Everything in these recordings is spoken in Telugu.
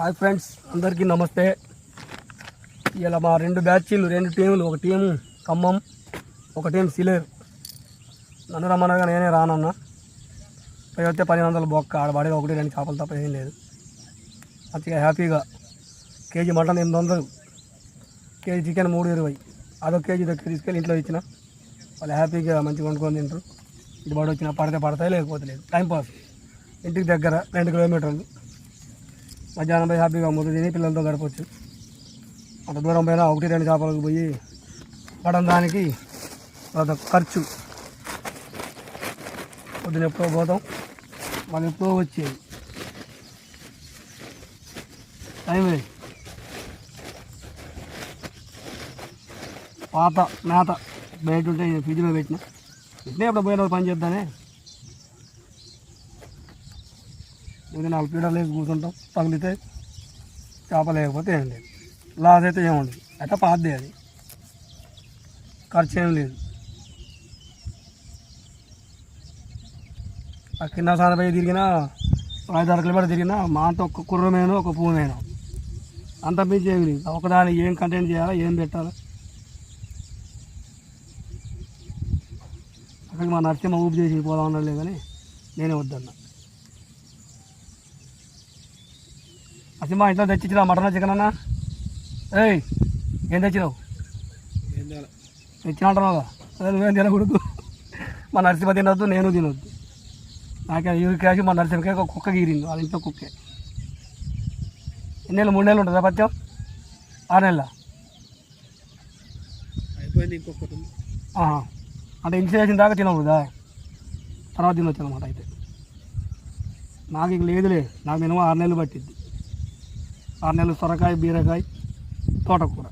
హాయ్ ఫ్రెండ్స్, అందరికీ నమస్తే. ఇలా మా రెండు బ్యాచ్లు, రెండు టీములు, ఒక టీం ఖమ్మం, ఒక టీం సిలేరు. నన్ను రమ్మనగా నేనే రానన్నా. పై వస్తే 1000 బొక్క, ఆడబాడిగా 1-2 చేపలు తప్ప ఏం లేదు. మంచిగా హ్యాపీగా కేజీ మటన్ 800, కేజీ చికెన్ 320, అదొక కేజీ తీసుకెళ్ళి ఇంట్లో ఇచ్చిన. వాళ్ళు హ్యాపీగా మంచిగా వండుకొని తింటారు. ఇది బడి వచ్చిన పడతాయి, లేకపోతే లేదు. టైంపాస్. ఇంటికి దగ్గర 2 కిలోమీటర్లు. మధ్యాహ్నం పోయి హ్యాపీగా ముద్ద తిని పిల్లలతో గడపచ్చు. అంత దూరం పోయినా 1-2 చేపలకు పోయి పడడం దానికి ఖర్చు. పొద్దున ఎప్పుడో పోతాం, మళ్ళీ ఎప్పుడో వచ్చేది. టైం లేదు. పాత మేత బయట ఉంటే ఫ్రిడ్జ్లో పెట్టినా ఎప్పుడు పోయిన పని చేద్దానే. ఇది 4 పీటలు వేసి కూర్చుంటాం. తగిలితే చేప, లేకపోతే ఏం లేదు. లాస్ అయితే ఏముండదు. అయితే పాతదే, అది ఖర్చు ఏం లేదు. ఆ కింద సానపై తిరిగినా 5-6 కిలోమీటర్లు తిరిగినా మా అంత ఒక కుర్రమేను, ఒక పువ్వుమేను, అంత మించి ఏమి లేదు. ఒకదానికి ఏం కంటెంట్ చేయాలా, ఏం పెట్టాలా. అక్కడికి మా నరసింహ ఊపి చేసి పోదాం అన్నాడు, కానీ నేనే వద్దన్నా. అసిమా ఇంట్లో తెచ్చిచ్చినా మటన్ చికెన్ అన్నా. ఏయ్, ఏం తెచ్చినావు? తెచ్చిన అంటున్నావుగా, అదే నువ్వేం తినకూడదు. మా నరసింహ తినొద్దు, నేను తినొద్దు. నాకే యూరి క్యాష్ మా నరసింహకే ఒక కుక్క గీరింది, వాళ్ళ ఇంట్లో కుక్కే. ఎన్ని నెలలు? 3 నెలలు ఉంటుందా పత్యం? 6 నెలల అయిపోయింది. ఇంకొకటి అంటే ఇన్సూరెన్స్ దాకా తినకూడదా? తర్వాత తినొచ్చు అనమాట. అయితే నాకు ఇక లేదులే. నాకు మినిమం 6 నెలలు పట్టిద్ది. 6 నెలలు సొరకాయ, బీరకాయ, తోటకూర.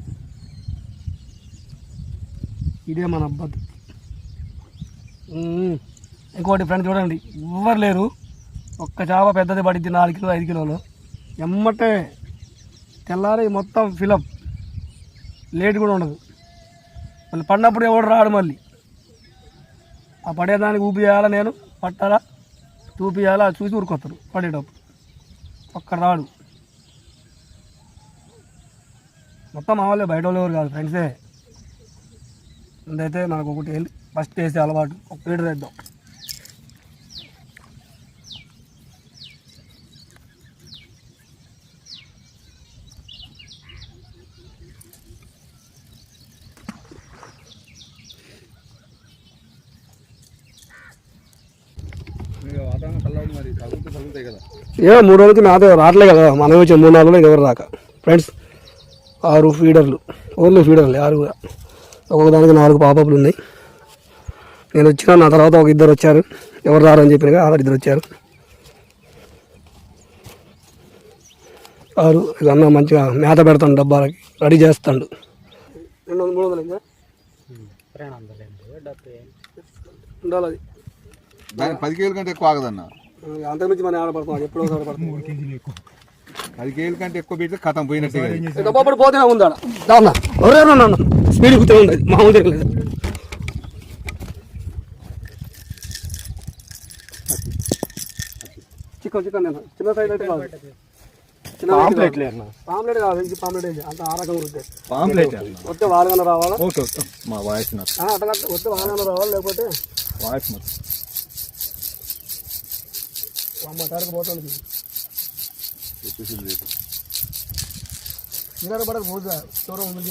ఇదే మన బతుకు. ఇంకోటి ఫ్రెండ్ చూడండి, ఎవ్వరు లేరు. ఒక్క చేప పెద్దది పడిద్ది, 4 కిలో 5 కిలోలు. ఎమ్మటే తెల్లారి మొత్తం ఫిలప్. లేట్ కూడా ఉండదు. మళ్ళీ పడినప్పుడు ఎవడు రాడు. మళ్ళీ ఆ పడేదానికి ఊపి చేయాలా, నేను పట్టాలా, చూపియాలా, చూసి ఊరుకొస్తారు పడేటప్పుడు. ఒక్కడ రాడు. మొత్తం మా వాళ్ళే, బయట వాళ్ళు ఎవరు కాదు, ఫ్రెండ్సే. ముందైతే మనకు ఒకటి వెళ్ళి ఫస్ట్ వేసే అలవాటు, ఒక పీటర్ వేద్దాం. ఏ 3 రోజులకి నాతో రావట్లే కదా. మనం వచ్చే 3-4 రోజులు ఎవరు రాక. ఫ్రెండ్స్ 6 ఫీడర్లు, ఓన్లీ ఫీడర్లు 6 కూడా. ఒక్కొక్క దానికి 4 పాపప్లు ఉన్నాయి. నేను వచ్చిన నా తర్వాత ఒక 2 వచ్చారు. ఎవరు రారని చెప్పినగా 2 వచ్చారు. 6 ఇక అన్న మంచిగా మేత పెడతాను, డబ్బాలకి రెడీ చేస్తాడు. 200-300 ఉండాలి. అది 10 కేజీల కంటే ఎక్కువ ఆగదన్న. అంతకుమించి మనం ఆడపడతాం. ఎప్పుడో ఆడపడతాం. 10 కేజీల కంటే ఎక్కువ పెడితే కథం పోయినట్టే. డబ్బప్పుడు పోతేనే ఉందా దాన్న ఎవరైనా స్పీడ్ కుతే ఉండదు, మామూలు లేదు. చికెన్ చిన్న సైడ్ అయితే కాదు, పాంప్లెట్ కాదు. ఇది పాంప్లెట్ అంత ఆరకం పాంప్లెట్ వస్తే వారగన రావాలా. మా వాయిస్ అట్లా వస్తే వారగన రావాలి, లేకపోతే వాయిస్ అమ్మ తారకు పోతుంది. ఇంకా పడక పోతుందా దూరం ఉంటుంది.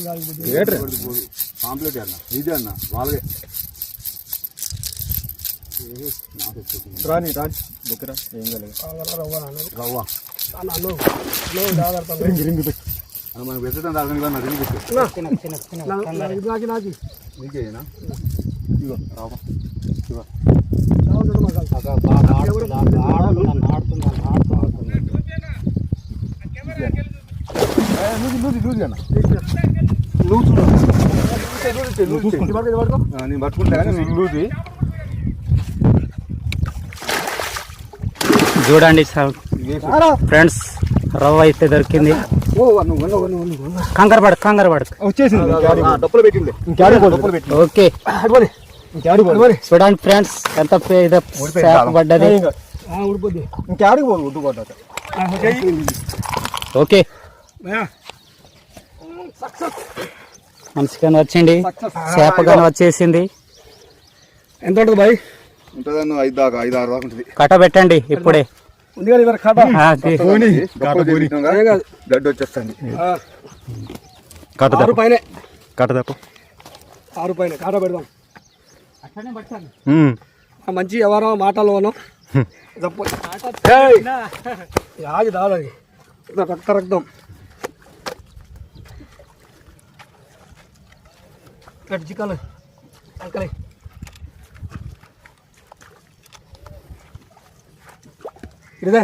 పాంప్లెట్ అన్న, ఇది అన్న వాళ్ళే రాని రాజు బుక్కరా ఏం రవ్వ రవ్వ అన్ను రింగి పెట్టు. మనం పెట్టడం రాకుండా రింగి పెట్టు. నాకి నీకేనా? ఇగో రావా ఇగో నేను పట్టుకుంటా కానీ లూజి. చూడండి ఫ్రెండ్స్, రవ్వ అయితే దొరికింది. కంగారు పడక వచ్చేసింది. ఓకే చూడండి ఫ్రెండ్స్, ఎంత పడ్డది. ఉడిపోద్ది. ఇంకేడికి పోదు ఉడ్డు పడ్డాక. ఓకే సక్సెస్ మంచిగానే వచ్చింది చేపగానే వచ్చేసింది. ఎంత ఉంటుంది బాయ్? ఉంటుందన్న 5 దాకా 5-6 దాకా ఉంటుంది. కట్ట పెట్టండి ఇప్పుడే. ఉంది కదా ఇవర కాట గడ్డి వచ్చేస్తుంది. 6 పైన కట్ట తప్ప 6 పైన కాట పెడదాం. మంచి ఎవరో మాటలోనో ఆగి దాదాది రక్తం చిక్కలు అంకలే ఇదే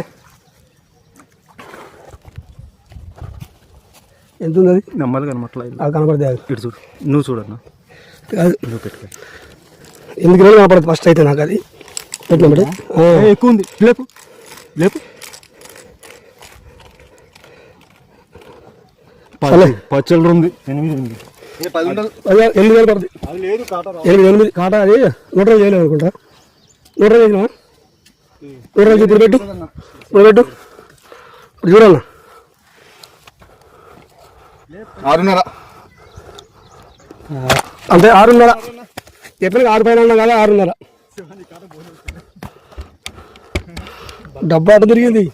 ఎంత ఉంది? అది నెమ్మది కనమట్లేదు. అది కనపడదు. ఇటు చూడు, నువ్వు చూడన్నా. నువ్వు పెట్టుకో. ఎందుకు రోజులు కనపడదు ఫస్ట్ అయితే నాకు. అది పెట్టినప్పుడు ఎక్కువ ఉంది. లేపు లేపు. 10 ఉంది. 8 ఉంది. 8,000 పడుతుంది. 8 కాట. అది 120 చేయలేదు అనుకుంటా. 120 చేసినా 120 ఇప్పుడు పెట్టు. ఇప్పుడు పెట్టు. ఇప్పుడు చూడన్నా 6:30 అంతే. 6:30 చెప్పిన 6 పైన ఉన్నా కదా. 6:30 డబ్బా అటు తిరిగింది.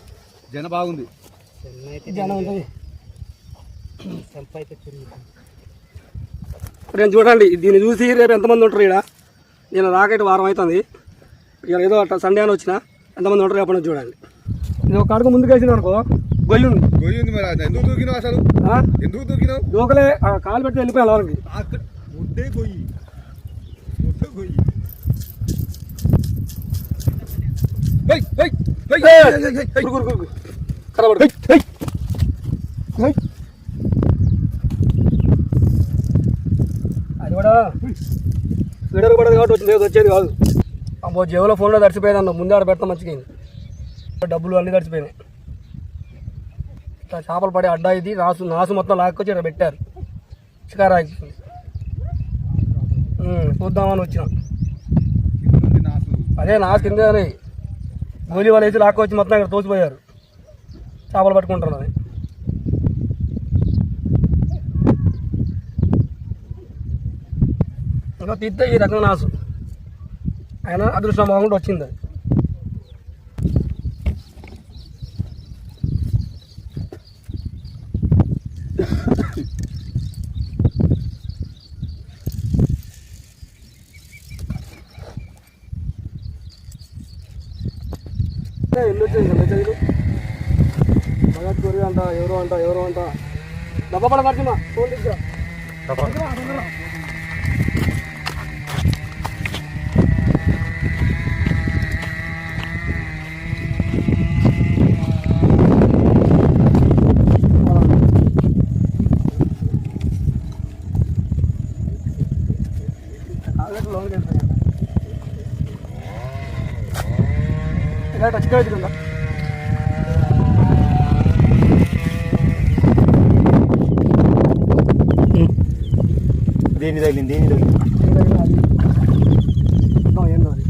జన బాగుంది. జనం ఉంటుంది. నేను చూడండి దీన్ని చూసి రేపు ఎంతమంది ఉంటారు ఇక్కడ. నేను రాకెట్ వారం అవుతుంది. ఇక ఏదో సండే అని వచ్చిన ఎంతమంది ఉంటారు రేపటి నుంచి చూడండి. ఇది ఒక అడుగు ముందుకు వేసింది అనుకో గొయ్యి ఉంది. గొయ్యి ఉంది. మరి ఎందుకు దూకినావు అసలు? ఎందుకు దూకినావు? దూకలే కాలు పెట్టి వెళ్ళిపోయాను వాళ్ళకి. ముడ్డే గొయ్యి. ముడ్డే గొయ్యి. అది కూడా వీడియో పడదు కాబట్టి వచ్చింది, వచ్చేది కాదు. అమ్మో జేబులో ఫోన్లో తడిచిపోయింది అన్న. ముందే ఆడ పెడతాం మంచిగా. డబ్బులు అన్నీ తడిచిపోయినాయి. చేపలు పడే అడ్డా ఇది. నాసు మొత్తం లాక్కొచ్చి ఇక్కడ పెట్టారు. షికారాకి చూద్దామని వచ్చినాం. అదే నాసు కింద గోలీ వాళ్ళు వేసి లాక్కొచ్చి మొత్తం ఇక్కడ తోసిపోయారు. చేపలు పట్టుకుంటున్నారు. అది ఇంకా తీస్తే ఈ రకం నాసు అయినా అదృష్టం బాగుంటే వచ్చింది. అది ఎన్ని వచ్చాయి మెసేజ్లు. భగత్ గురి అంట, ఎవరో అంట. డబ్బా పడ పడుతున్నా ఫోన్ తీసుకురా. టచ్గా అవుతుందా? దేని తగిలింది? ఏందో అది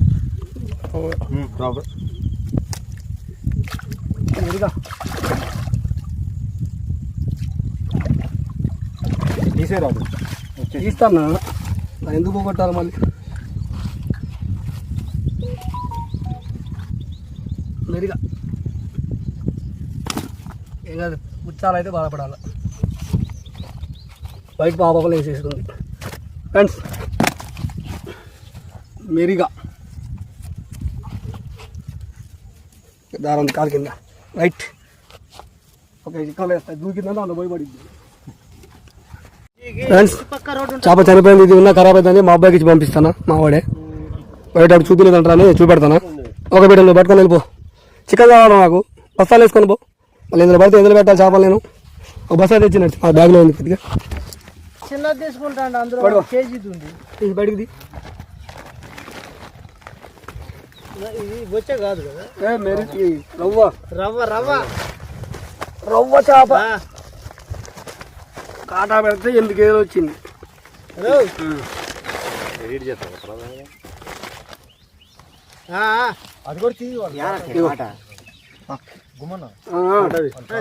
తీసే రాదు. తీస్తాను ఎందుకు పోగొట్టాలి మళ్ళీ. మెరిగా ఏం కాదు. పుచ్చాలైతే బాధపడాలి. బయట పాపలు వేసేస్తుంది ఫ్రెండ్స్. మెరిగా దారం కాలు కింద రైట్. ఓకే చిక్కలు వేస్తాయి. దూకిందంటే అందులో పోయి పడింది. ఫ్రెండ్స్ చేప చనిపోయింది. ఇది ఉన్న ఖరాబ్ అవుతుంది. మా అబ్బాయికి ఇచ్చి పంపిస్తాను. మా వాడే బయట చూపిలేదంటారని చూపెడతాను. ఒక బిడ్డలు పట్టుకొని వెళ్ళిపో. చికెన్ కావాలి నాకు. బస్తాలు వేసుకొని పో. మళ్ళీ ఇందులో పడితే ఎందులో పెట్టాలి చేపలు. నేను ఒక బస్తా తెచ్చినట్టు ఆ బ్యాగ్లో ఉంది. కొద్దిగా చిన్న తీసుకుంటాను. అందులో కేజీ ఉంది. ఇది బయటికి ఇది వచ్చే కాదు కదా. రవ్వ రవ్వ రవ్వ రవ్వ చేప కాటా పెడితే 8 కేజీలు వచ్చింది. అది కూడా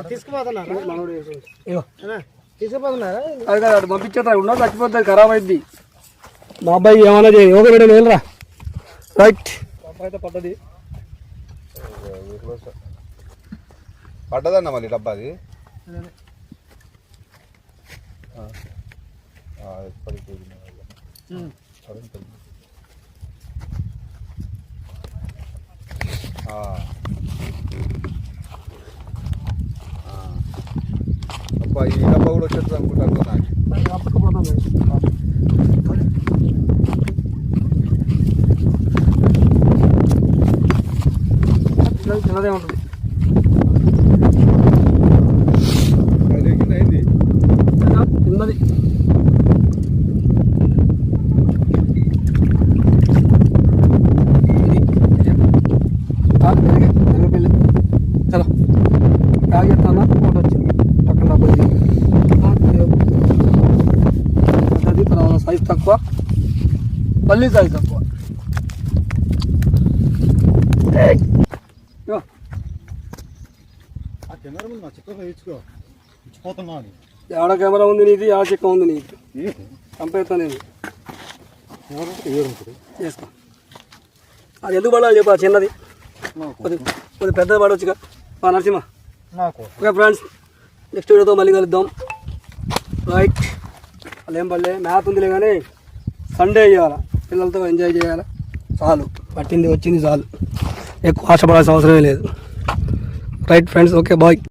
తీసుకుపోతున్నారా ఇగో తీసుకుపోతున్నారా అది కాదు అటు పంపించేస్తా ఉన్నా చచ్చిపోతుంది ఖరాబ్ అయింది మా అబ్బాయి ఏమన్నా చేయి ఓకే మేడం వెళ్ళరా రైట్ అబ్బాయి అయితే పడ్డది పడ్డదన్న మళ్ళీ డబ్బా అది అబ్బా ఈ డబ్బా కూడా వచ్చేస్తుంది అనుకుంటాను నాకు అప్పకపోతాను చిన్నదే ఉంటుంది అది కింద అయింది చిన్నది పెళ్ళి చలో బ్యాగ్ ఎత్తానా ఫోటో వచ్చింది పక్కన డబ్బులు అది తర్వాత సైజ్ తక్కువ మళ్ళీ సైజ్ తక్కువ ఇగో. ఆ కెమెరా ముందు నా చిక్కగా ఇచ్చుకో ఇచ్చిపోతున్నా అని ఆడ కెమెరా ఉంది నీది ఆడ చిక్క ఉంది నీది చంపేస్తా నేను చేసుకో అది ఎందుకు పడాలి చెప్పు ఆ చిన్నది కొద్ది పెద్దది పడవచ్చుగా నరసింహ నాకు ఓకే ఫ్రెండ్స్ నెక్స్ట్ వీడియోతో మళ్ళీ కలుద్దాం రైట్ వాళ్ళు ఏం పడలే మ్యాథ్ ఉందిలే కానీ సండే చేయాలి పిల్లలతో ఎంజాయ్ చేయాలి చాలు పట్టింది వచ్చింది చాలు ఎక్కువ ఆశపడాల్సిన అవసరమే లేదు రైట్ ఫ్రెండ్స్ ఓకే బాయ్